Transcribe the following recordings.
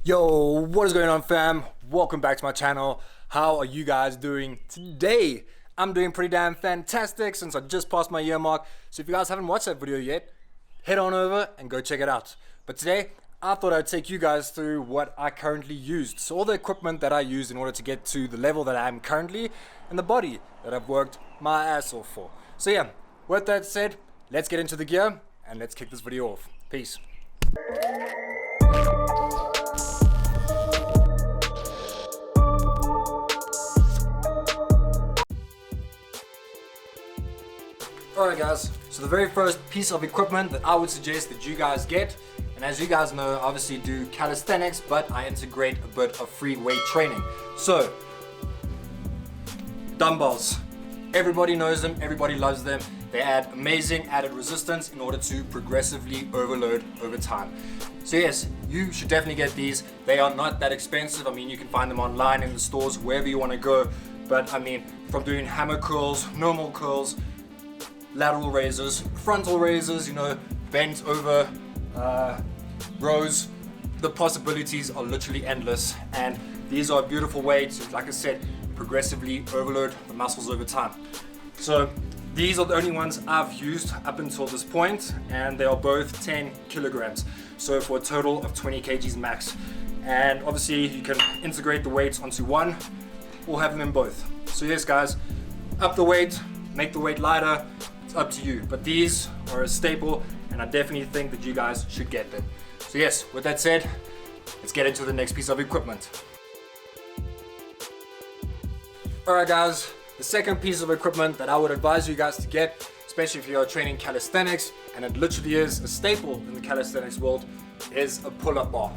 Yo, what is going on, fam? Welcome back to my channel. How are you guys doing today? I'm doing pretty damn fantastic since I just passed my year mark. So if you guys haven't watched that video yet, head on over and go check it out. But today, I thought I'd take you guys through what I currently used. So all the equipment that I used in order to get to the level that I am currently and the body that I've worked my ass off for. So yeah, with that said, let's get into the gear and let's kick this video off. Peace. Alright guys, so the very first piece of equipment that I would suggest that you guys get, and as you guys know, I obviously do calisthenics, but I integrate a bit of free weight training. So, dumbbells. Everybody knows them, everybody loves them. They add amazing added resistance in order to progressively overload over time. So yes, you should definitely get these. They are not that expensive. I mean, you can find them online in the stores, wherever you want to go. But I mean, from doing hammer curls, normal curls, lateral raises, frontal raises, you know, bent over rows, the possibilities are literally endless, and these are a beautiful way to, like I said, progressively overload the muscles over time. So these are the only ones I've used up until this point, and they are both 10 kilograms, so for a total of 20 kgs max. And obviously you can integrate the weights onto one or have them in both. So yes guys, up the weight, make the weight lighter, up to you, but these are a staple and I definitely think that you guys should get them. So yes, with that said, let's get into the next piece of equipment. Alright guys, the second piece of equipment that I would advise you guys to get, especially if you are training calisthenics, and it literally is a staple in the calisthenics world, is a pull-up bar.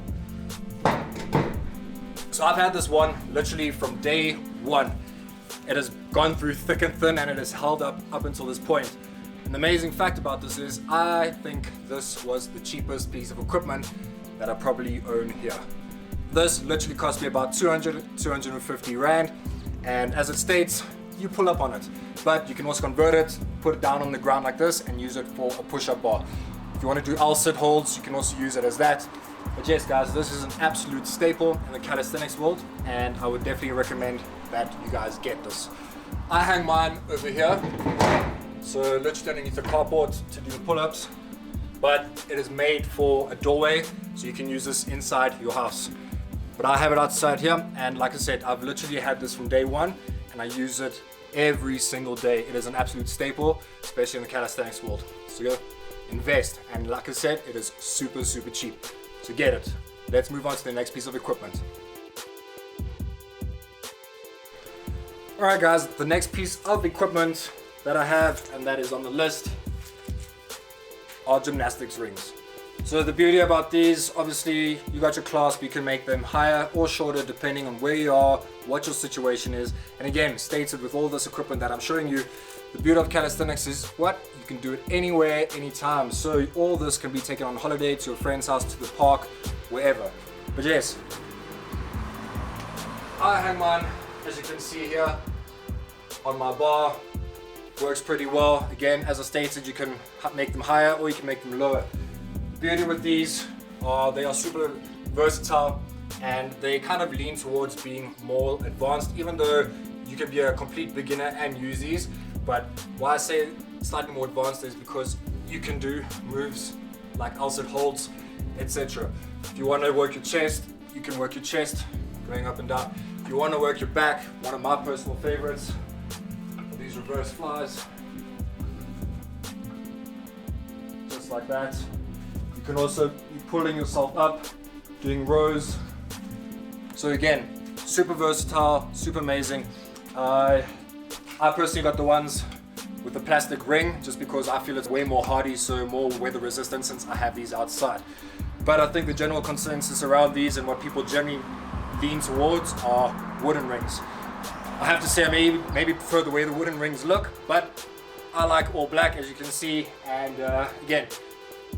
So I've had this one literally from day one. It has gone through thick and thin and it has held up until this point. And the amazing fact about this is I think this was the cheapest piece of equipment that I probably own here. This literally cost me about 250 Rand, and as it states, you pull up on it. But you can also convert it, put it down on the ground like this and use it for a push-up bar. If you want to do L-sit holds, you can also use it as that. But yes guys, this is an absolute staple in the calisthenics world, and I would definitely recommend that you guys get this. I hang mine over here, so literally underneath the carport to do the pull-ups, but it is made for a doorway, so you can use this inside your house. But I have it outside here, and like I said, I've literally had this from day one, and I use it every single day. It is an absolute staple, especially in the calisthenics world. So go invest, and like I said, it is super cheap. So get it. Let's move on to the next piece of equipment. Alright guys, the next piece of equipment that I have, and that is on the list, are gymnastics rings. So the beauty about these, obviously you got your clasp, you can make them higher or shorter depending on where you are, what your situation is. And again, stated with all this equipment that I'm showing you, the beauty of calisthenics is what? You can do it anywhere, anytime. So all this can be taken on holiday, to a friend's house, to the park, wherever. But yes, I hang mine, as you can see here, on my bar. Works pretty well. Again, as I stated, you can make them higher or you can make them lower. The beauty with these are they are super versatile, and they kind of lean towards being more advanced, even though you can be a complete beginner and use these. But why I say slightly more advanced is because you can do moves like L-sit holds, etc. If you want to work your chest, you can work your chest going up and down. If you want to work your back, one of my personal favorites are these reverse flies. Just like that. You can also be pulling yourself up, doing rows. So again, super versatile, super amazing. I personally got the ones with the plastic ring just because I feel it's way more hardy, so more weather resistant since I have these outside. But I think the general consensus around these and what people generally lean towards are wooden rings. I have to say I maybe prefer the way the wooden rings look, but I like all black, as you can see, and again,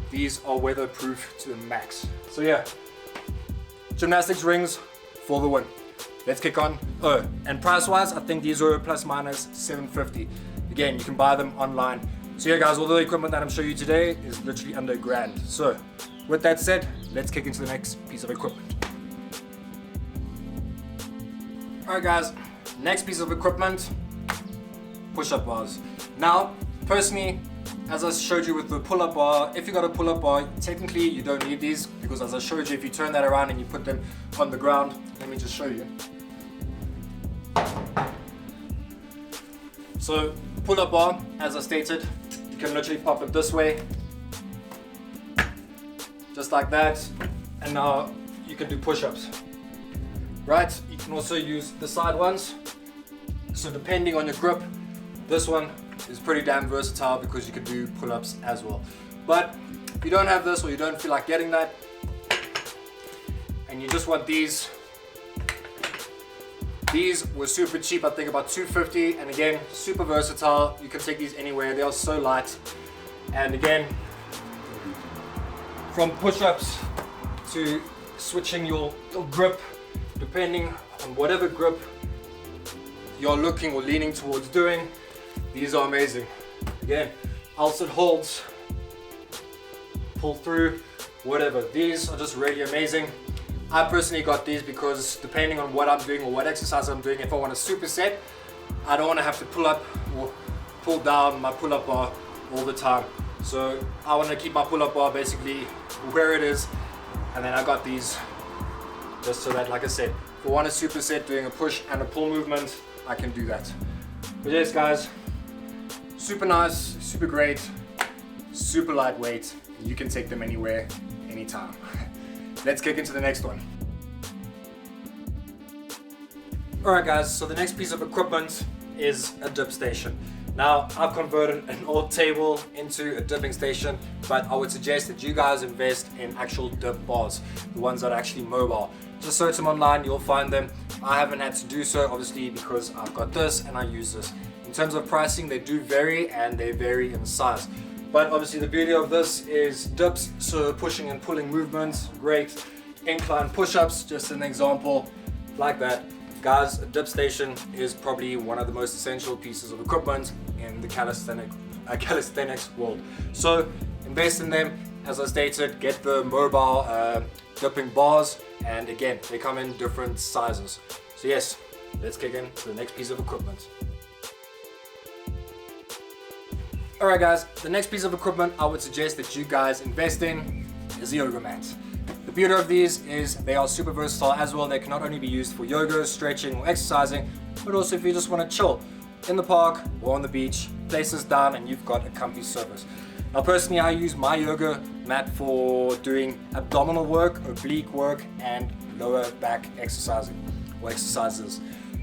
these are weatherproof to the max. So yeah, gymnastics rings for the win. Let's kick on. Oh, and price wise, I think these are plus minus 750. Again, you can buy them online. So yeah guys, all the equipment that I'm showing you today is literally under $1,000. So with that said, let's kick into the next piece of equipment. Alright guys, next piece of equipment, push-up bars. Now, personally, as I showed you with the pull-up bar, if you got a pull-up bar, technically you don't need these, because as I showed you, if you turn that around and you put them on the ground, let me just show you. So, pull-up bar, as I stated, you can literally pop it this way, just like that, and now you can do push-ups. Right, you can also use the side ones. So depending on your grip, this one is pretty damn versatile because you can do pull-ups as well. But if you don't have this or you don't feel like getting that, and you just want these were super cheap, I think about $2.50, and again, super versatile. You can take these anywhere, they are so light. And again, from push-ups to switching your grip, depending on whatever grip you're looking or leaning towards doing, these are amazing. Again, ulcer holds, pull through, whatever. These are just really amazing. I personally got these because depending on what I'm doing or what exercise I'm doing, if I want a superset, I don't want to have to pull up or pull down my pull-up bar all the time. So I want to keep my pull-up bar basically where it is, and then I got these just so that, like I said, if I want a superset doing a push and a pull movement, I can do that. But yes guys, super nice, super great, super lightweight. You can take them anywhere, anytime. Let's kick into the next one. Alright guys, so the next piece of equipment is a dip station. Now, I've converted an old table into a dipping station, but I would suggest that you guys invest in actual dip bars, the ones that are actually mobile. Just search them online, you'll find them. I haven't had to do so, obviously, because I've got this and I use this. In terms of pricing, they do vary, and they vary in size. But obviously the beauty of this is dips, so pushing and pulling movements, great. Incline push-ups, just an example, like that. Guys, a dip station is probably one of the most essential pieces of equipment in the calisthenics world. So invest in them. As I stated, get the mobile dipping bars, and again, they come in different sizes. So yes, let's kick into the next piece of equipment. Alright guys, the next piece of equipment I would suggest that you guys invest in is a yoga mat. The beauty of these is they are super versatile as well. They can not only be used for yoga, stretching or exercising, but also if you just want to chill in the park or on the beach, place this down and you've got a comfy surface. Now personally, I use my yoga mat for doing abdominal work, oblique work and lower back exercises.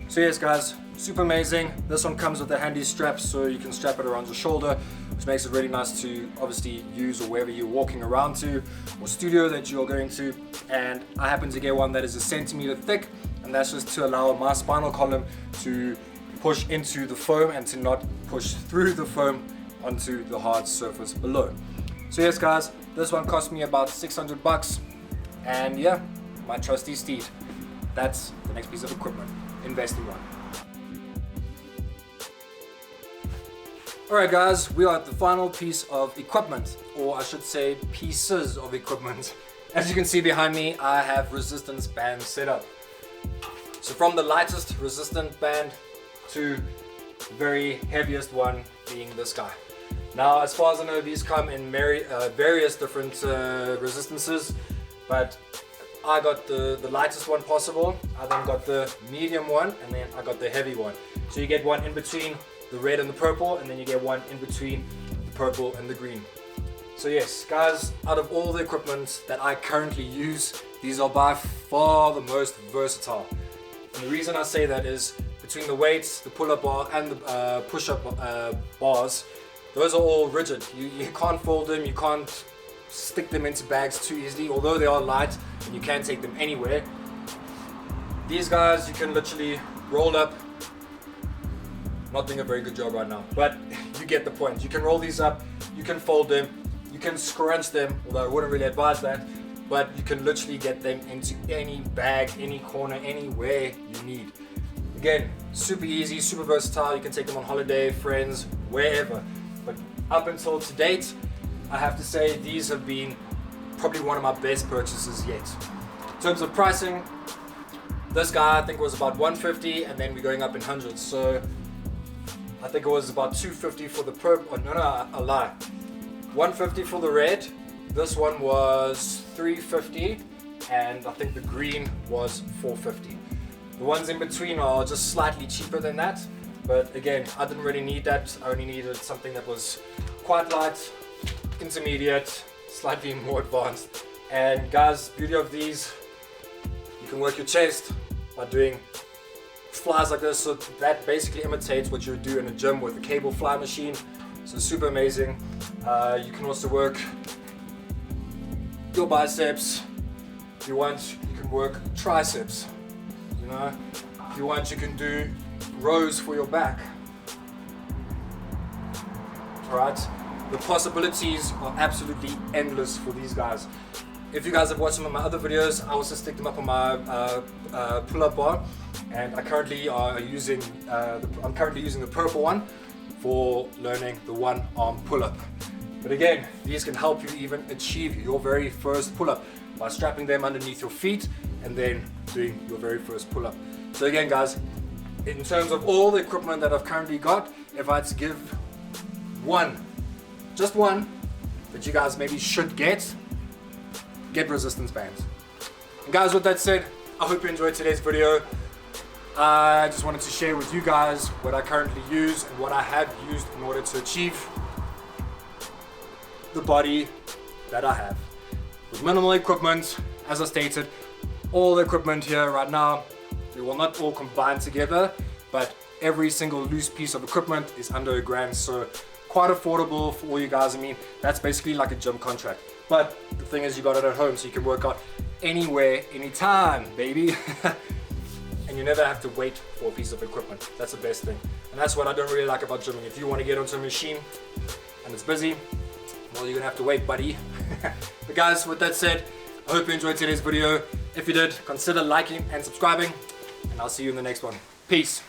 So yes guys, super amazing. This one comes with a handy strap, so you can strap it around your shoulder, which makes it really nice to obviously use or wherever you're walking around to, or studio that you're going to. And I happen to get one that is 1 centimeter thick, and that's just to allow my spinal column to push into the foam and to not push through the foam onto the hard surface below. So yes guys, this one cost me about 600 bucks, and yeah, my trusty steed. That's the next piece of equipment. Invest in one. Alright guys, we are at the final piece of equipment, or I should say pieces of equipment. As you can see behind me, I have resistance bands set up. So from the lightest resistant band to the very heaviest one being this guy. Now as far as I know, these come in various different resistances, but I got the lightest one possible. I then got the medium one, and then I got the heavy one. So you get one in between the red and the purple, and then you get one in between the purple and the green. So yes guys, out of all the equipment that I currently use, these are by far the most versatile. And the reason I say that is between the weights, the pull-up bar and the push-up bars, those are all rigid. You can't fold them, you can't stick them into bags too easily, although they are light and you can take them anywhere. These guys you can literally roll up. Not doing a very good job right now, but you get the point. You can roll these up, you can fold them, you can scrunch them, although I wouldn't really advise that, but you can literally get them into any bag, any corner, anywhere you need. Again, super easy, super versatile. You can take them on holiday, friends, wherever. But up until to date, I have to say these have been probably one of my best purchases yet. In terms of pricing, This guy I think was about 150, and then we're going up in hundreds. So I think it was about 250 for the purple. Oh, no, I lie. 150 for the red. This one was 350, and I think the green was 450. The ones in between are just slightly cheaper than that. But again, I didn't really need that. I only needed something that was quite light, intermediate, slightly more advanced. And guys, beauty of these, you can work your chest by doing flies like this. So that basically imitates what you would do in a gym with a cable fly machine. So super amazing. You can also work your biceps. If you want, you can work triceps. You know, if you want, you can do rows for your back. Alright, the possibilities are absolutely endless for these guys. If you guys have watched some of my other videos, I also stick them up on my pull-up bar, and I currently are using I'm currently using the purple one for learning the one arm pull-up. But again, these can help you even achieve your very first pull-up by strapping them underneath your feet and then doing your very first pull-up. So again guys, in terms of all the equipment that I've currently got, if I had to give one, just one, that you guys maybe should get resistance bands. And guys, with that said, I hope you enjoyed today's video. I just wanted to share with you guys what I currently use and what I have used in order to achieve the body that I have. With minimal equipment, as I stated, all the equipment here right now, they will not all combine together, but every single loose piece of equipment is under $1,000, so quite affordable for all you guys. I mean, that's basically like a gym contract. But the thing is, you got it at home, so you can work out anywhere, anytime, baby. And you never have to wait for a piece of equipment. That's the best thing. And that's what I don't really like about gymming. If you want to get onto a machine and it's busy, well, you're gonna have to wait, buddy. But guys, with that said, I hope you enjoyed today's video. If you did, consider liking and subscribing, and I'll see you in the next one. Peace.